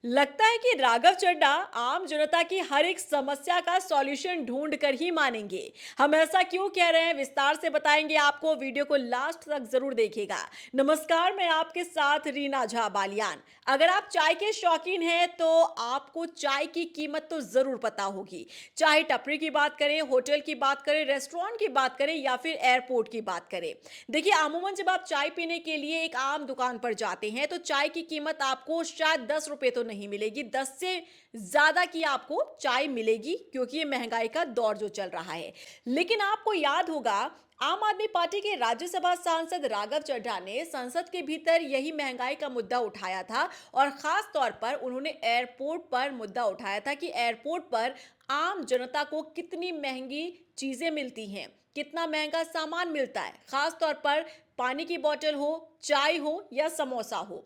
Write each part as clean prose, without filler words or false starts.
लगता है कि राघव चड्ढा आम जनता की हर एक समस्या का सॉल्यूशन ढूंढ कर ही मानेंगे। हम ऐसा क्यों कह रहे हैं, विस्तार से बताएंगे आपको। वीडियो को लास्ट तक जरूर देखिएगा। नमस्कार, मैं आपके साथ रीना झा बालियान। अगर आप चाय के शौकीन हैं तो आपको चाय की कीमत तो जरूर पता होगी। चाहे टपरी की बात करें, होटल की बात करें, रेस्टोरेंट की बात करें या फिर एयरपोर्ट की बात करें। देखिए, अमूमन जब आप चाय पीने के लिए एक आम दुकान पर जाते हैं तो चाय की कीमत आपको शायद 10 रुपए तो नहीं मिलेगी, 10 से ज्यादा की आपको चाय मिलेगी, क्योंकि ये महंगाई का दौर जो चल रहा है। लेकिन आपको याद होगा, आम आदमी पार्टी के राज्यसभा सांसद राघव चड्ढा ने संसद के भीतर यही महंगाई का मुद्दा उठाया था। और खास तौर पर उन्होंने एयरपोर्ट पर मुद्दा उठाया था कि एयरपोर्ट पर आम जनता को कितनी महंगी चीजें मिलती हैं, कितना महंगा सामान मिलता है। खास तौर पर पानी की बोतल हो, चाय हो या समोसा हो,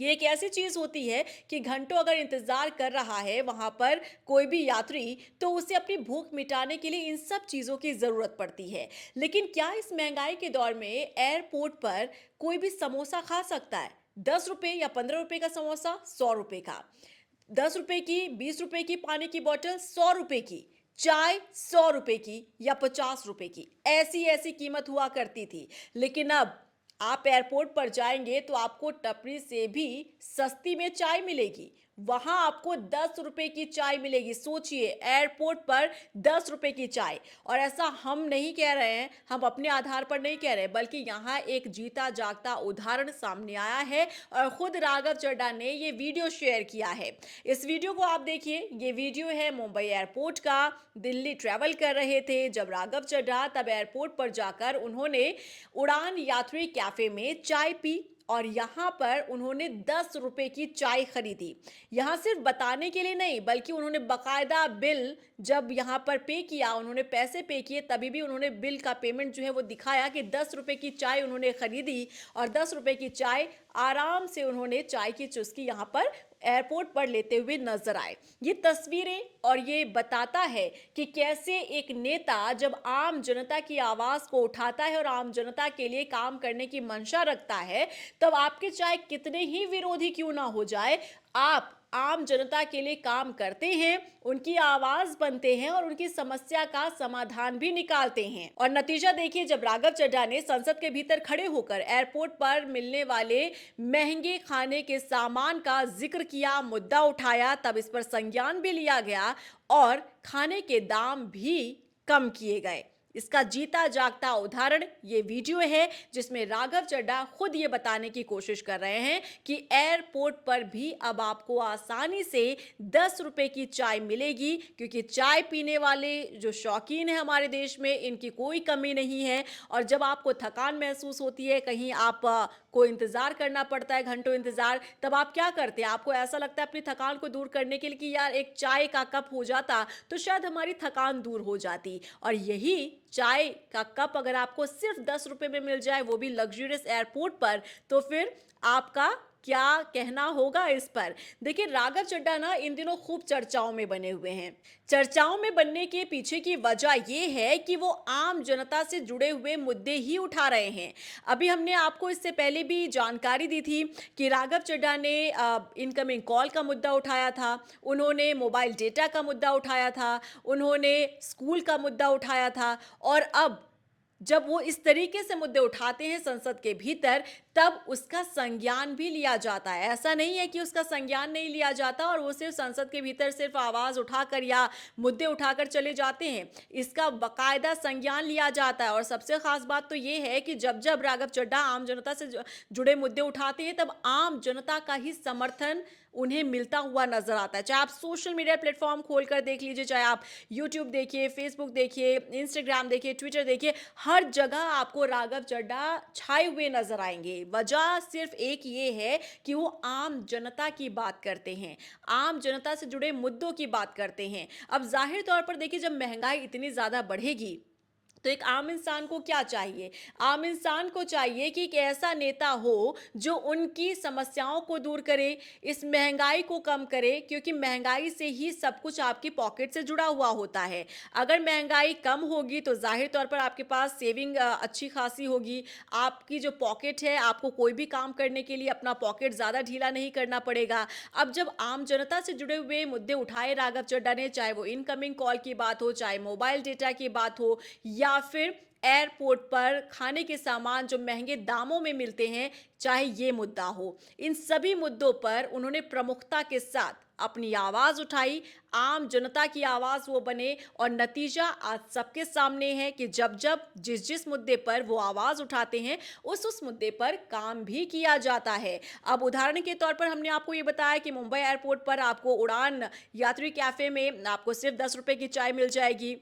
ये एक ऐसी चीज होती है कि घंटों अगर इंतजार कर रहा है वहां पर कोई भी यात्री, तो उसे अपनी भूख मिटाने के लिए इन सब चीजों की जरूरत पड़ती है। लेकिन क्या इस महंगाई के दौर में एयरपोर्ट पर कोई भी समोसा खा सकता है? 10 रुपए या 15 रुपए का समोसा, 100 रुपए का। 10 रुपए की, 20 रुपए की पानी की बोतल, 100 रुपए की चाय, 100 रुपए की या 50 रुपए की, ऐसी ऐसी कीमत हुआ करती थी। लेकिन अब आप एयरपोर्ट पर जाएंगे तो आपको टपरी से भी सस्ती में चाय मिलेगी। वहां आपको 10 रुपए की चाय मिलेगी। सोचिए, एयरपोर्ट पर 10 रुपए की चाय। और ऐसा हम नहीं कह रहे हैं, हम अपने आधार पर नहीं कह रहे, बल्कि यहाँ एक जीता जागता उदाहरण सामने आया है और खुद राघव चड्ढा ने ये वीडियो शेयर किया है। इस वीडियो को आप देखिए। ये वीडियो है मुंबई एयरपोर्ट का। दिल्ली ट्रैवल कर रहे थे जब राघव चड्ढा, तब एयरपोर्ट पर जाकर उन्होंने उड़ान यात्री कैफे में चाय पी और यहां पर उन्होंने 10 रुपए की चाय खरीदी। यहां सिर्फ बताने के लिए नहीं, बल्कि उन्होंने बकायदा बिल, जब यहां पर पे किया, उन्होंने पैसे पे किए, तभी भी उन्होंने बिल का पेमेंट जो है वो दिखाया कि 10 रुपए की चाय उन्होंने खरीदी। और 10 रुपए की चाय आराम से उन्होंने चाय की चुस्की यहां पर एयरपोर्ट पर लेते हुए नजर आए। ये तस्वीरें और ये बताता है कि कैसे एक नेता जब आम जनता की आवाज को उठाता है और आम जनता के लिए काम करने की मंशा रखता है, तब आपके चाहे कितने ही विरोधी क्यों ना हो जाए, आप आम जनता के लिए काम करते हैं, उनकी आवाज बनते हैं और उनकी समस्या का समाधान भी निकालते हैं। और नतीजा देखिए, जब राघव चड्ढा ने संसद के भीतर खड़े होकर एयरपोर्ट पर मिलने वाले महंगे खाने के सामान का जिक्र किया, मुद्दा उठाया, तब इस पर संज्ञान भी लिया गया और खाने के दाम भी कम किए गए। इसका जीता जागता उदाहरण ये वीडियो है, जिसमें राघव चड्ढा खुद ये बताने की कोशिश कर रहे हैं कि एयरपोर्ट पर भी अब आपको आसानी से 10 रुपए की चाय मिलेगी, क्योंकि चाय पीने वाले जो शौकीन है हमारे देश में, इनकी कोई कमी नहीं है। और जब आपको थकान महसूस होती है, कहीं आप को इंतजार करना पड़ता है, घंटों इंतजार, तब आप क्या करते हैं? आपको ऐसा लगता है अपनी थकान को दूर करने के लिए कि यार एक चाय का कप हो जाता तो शायद हमारी थकान दूर हो जाती। और यही चाय का कप अगर आपको सिर्फ 10 रुपए में मिल जाए, वो भी लग्जरियस एयरपोर्ट पर, तो फिर आपका क्या कहना होगा इस पर। देखिए, राघव चड्ढा ना इन दिनों खूब चर्चाओं में बने हुए हैं। चर्चाओं में बनने के पीछे की वजह यह है कि वो आम जनता से जुड़े हुए मुद्दे ही उठा रहे हैं। अभी हमने आपको इससे पहले भी जानकारी दी थी कि राघव चड्ढा ने इनकमिंग कॉल का मुद्दा उठाया था, उन्होंने मोबाइल डेटा का मुद्दा उठाया था, उन्होंने स्कूल का मुद्दा उठाया था। और अब जब वो इस तरीके से मुद्दे उठाते हैं संसद के भीतर, तब उसका संज्ञान भी लिया जाता है। ऐसा नहीं है कि उसका संज्ञान नहीं लिया जाता और वो सिर्फ संसद के भीतर सिर्फ आवाज उठाकर या मुद्दे उठाकर चले जाते हैं। इसका बकायदा संज्ञान लिया जाता है। और सबसे खास बात तो ये है कि जब जब राघव चड्ढा आम जनता से जुड़े मुद्दे उठाते हैं, तब आम जनता का ही समर्थन उन्हें मिलता हुआ नजर आता है। चाहे आप सोशल मीडिया प्लेटफॉर्म खोलकर देख लीजिए, चाहे आप यूट्यूब देखिए, फेसबुक देखिए, इंस्टाग्राम देखिए, ट्विटर देखिए, हर जगह आपको राघव चड्ढा छाए हुए नजर आएंगे। वजह सिर्फ एक ये है कि वो आम जनता की बात करते हैं, आम जनता से जुड़े मुद्दों की बात करते हैं। अब जाहिर तौर पर देखिए, जब महंगाई इतनी ज्यादा बढ़ेगी तो एक आम इंसान को क्या चाहिए? आम इंसान को चाहिए कि एक ऐसा नेता हो जो उनकी समस्याओं को दूर करे, इस महँगाई को कम करे, क्योंकि महँगाई से ही सब कुछ आपकी पॉकेट से जुड़ा हुआ होता है। अगर महँगाई कम होगी तो ज़ाहिर तौर पर आपके पास सेविंग अच्छी खासी होगी। आपकी जो पॉकेट है, आपको कोई भी काम करने के लिए अपना पॉकेट ज़्यादा ढीला नहीं करना पड़ेगा। अब जब आम जनता से जुड़े हुए मुद्दे उठाए राघव चड्ढा ने, चाहे वो इनकमिंग कॉल की बात हो, चाहे मोबाइल डेटा की बात हो, या फिर एयरपोर्ट पर खाने के सामान जो महंगे दामों में मिलते हैं, चाहे ये मुद्दा हो, इन सभी मुद्दों पर उन्होंने प्रमुखता के साथ अपनी आवाज उठाई। आम जनता की आवाज वो बने, और नतीजा आज सबके सामने है कि जब जब जिस जिस मुद्दे पर वो आवाज उठाते हैं, उस मुद्दे पर काम भी किया जाता है। अब उदाहरण के तौर पर हमने आपको ये बताया कि मुंबई एयरपोर्ट पर आपको उड़ान यात्री कैफे में आपको सिर्फ 10 रुपए की चाय मिल जाएगी।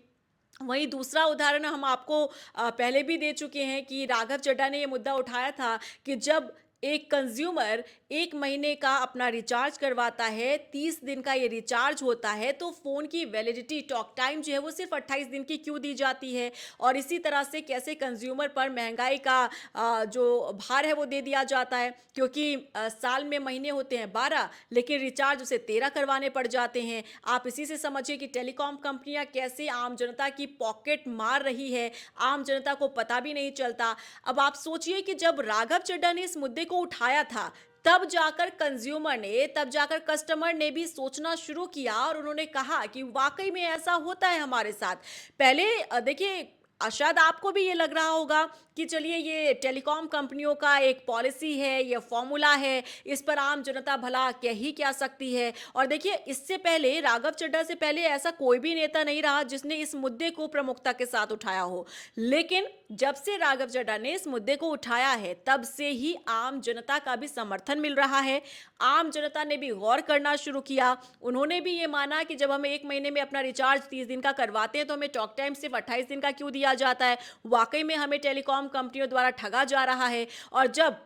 वहीं दूसरा उदाहरण हम आपको पहले भी दे चुके हैं कि राघव चड्ढा ने ये मुद्दा उठाया था कि जब एक कंज्यूमर 1 महीने का अपना रिचार्ज करवाता है, 30 दिन का ये रिचार्ज होता है, तो फ़ोन की वैलिडिटी टॉक टाइम जो है वो सिर्फ़ 28 दिन की क्यों दी जाती है? और इसी तरह से कैसे कंज्यूमर पर महँगाई का जो भार है वो दे दिया जाता है, क्योंकि साल में महीने होते हैं 12, लेकिन रिचार्ज उसे 13 करवाने पड़ जाते हैं। आप इसी से समझिए कि टेलीकॉम कंपनियां कैसे आम जनता की पॉकेट मार रही है, आम जनता को पता भी नहीं चलता। अब आप सोचिए कि जब राघव चड्ढा ने इस मुद्दे को उठाया था, तब जाकर कंज्यूमर ने, तब जाकर कस्टमर ने भी सोचना शुरू किया, और उन्होंने कहा कि वाकई में ऐसा होता है हमारे साथ। पहले देखिए, शायद आपको भी ये लग रहा होगा कि चलिए ये टेलीकॉम कंपनियों का एक पॉलिसी है, ये फॉर्मूला है, इस पर आम जनता भला कह ही क्या सकती है। और देखिए, इससे पहले राघव चड्ढा से पहले ऐसा कोई भी नेता नहीं रहा जिसने इस मुद्दे को प्रमुखता के साथ उठाया हो। लेकिन जब से राघव चड्ढा ने इस मुद्दे को उठाया है, तब से ही आम जनता का भी समर्थन मिल रहा है। आम जनता ने भी गौर करना शुरू किया। उन्होंने भी ये माना कि जब हम 1 महीने में अपना रिचार्ज 30 दिन का करवाते हैं, तो हमें टॉक टाइम सिर्फ 28 दिन का क्यों दिया जाता है? वाकई में हमें टेलीकॉम कंपनियों द्वारा ठगा जा रहा है। और जब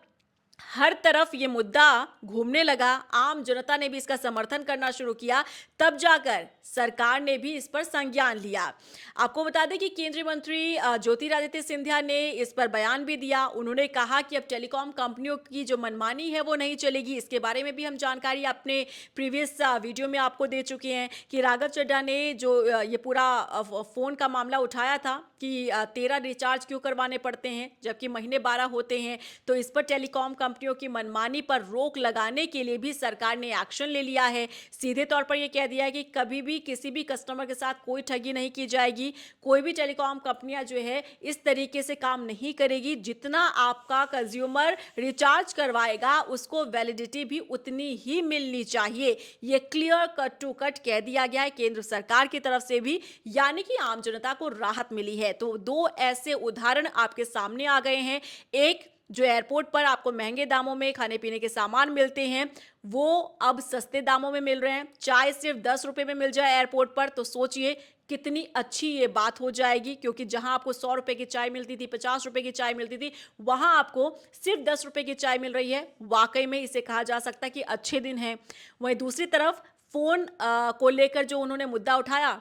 हर तरफ ये मुद्दा घूमने लगा, आम जनता ने भी इसका समर्थन करना शुरू किया, तब जाकर सरकार ने भी इस पर संज्ञान लिया। आपको बता दें कि केंद्रीय मंत्री ज्योतिरादित्य सिंधिया ने इस पर बयान भी दिया। उन्होंने कहा कि अब टेलीकॉम कंपनियों की जो मनमानी है वो नहीं चलेगी। इसके बारे में भी हम जानकारी अपने प्रीवियस वीडियो में आपको दे चुके हैं कि राघव चड्ढा ने जो ये पूरा फ़ोन का मामला उठाया था कि 13 रिचार्ज क्यों करवाने पड़ते हैं जबकि महीने 12 होते हैं। तो इस पर टेलीकॉम कंपनियों की मनमानी पर रोक लगाने के लिए भी सरकार ने एक्शन ले लिया है। सीधे तौर पर यह कह दिया है कि कभी भी किसी भी कस्टमर के साथ कोई ठगी नहीं की जाएगी। कोई भी टेलीकॉम कंपनियां जो है इस तरीके से काम नहीं करेगी। जितना आपका कंज्यूमर रिचार्ज करवाएगा उसको वैलिडिटी भी उतनी ही मिलनी चाहिए। ये क्लियर कट टू कट कह दिया गया है केंद्र सरकार की तरफ से भी, यानी कि आम जनता को राहत मिली है। तो दो ऐसे उदाहरण आपके सामने आ गए हैं। एक, जो एयरपोर्ट पर आपको महंगे दामों में खाने पीने के सामान मिलते हैं, वो अब सस्ते दामों में मिल रहे हैं। चाय सिर्फ 10 रुपए में मिल जाए एयरपोर्ट पर, तो सोचिए कितनी अच्छी ये बात हो जाएगी, क्योंकि जहां आपको 100 रुपए की चाय मिलती थी, 50 रुपए की चाय मिलती थी, वहां आपको सिर्फ 10 रुपए की चाय मिल रही है। वाकई में इसे कहा जा सकता है कि अच्छे दिन हैं। वहीं दूसरी तरफ फोन को लेकर जो उन्होंने मुद्दा उठाया,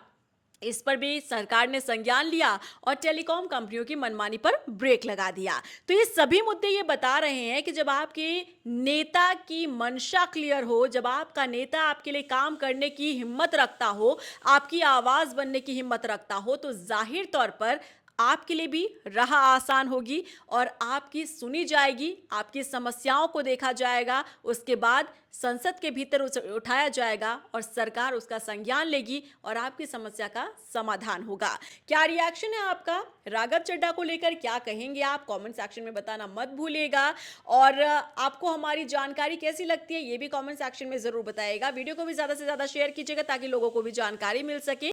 इस पर भी सरकार ने संज्ञान लिया और टेलीकॉम कंपनियों की मनमानी पर ब्रेक लगा दिया। तो ये सभी मुद्दे ये बता रहे हैं कि जब आपके नेता की मंशा क्लियर हो, जब आपका नेता आपके लिए काम करने की हिम्मत रखता हो, आपकी आवाज बनने की हिम्मत रखता हो, तो जाहिर तौर पर आपके लिए भी राह आसान होगी और आपकी सुनी जाएगी, आपकी समस्याओं को देखा जाएगा, उसके बाद संसद के भीतर उठाया जाएगा और सरकार उसका संज्ञान लेगी और आपकी समस्या का समाधान होगा। क्या रिएक्शन है आपका राघव चड्ढा को लेकर? क्या कहेंगे आप? कमेंट सेक्शन में बताना मत भूलिएगा। और आपको हमारी जानकारी कैसी लगती है ये भी कमेंट सेक्शन में जरूर बताइएगा। वीडियो को भी ज्यादा से ज्यादा शेयर कीजिएगा ताकि लोगों को भी जानकारी मिल सके।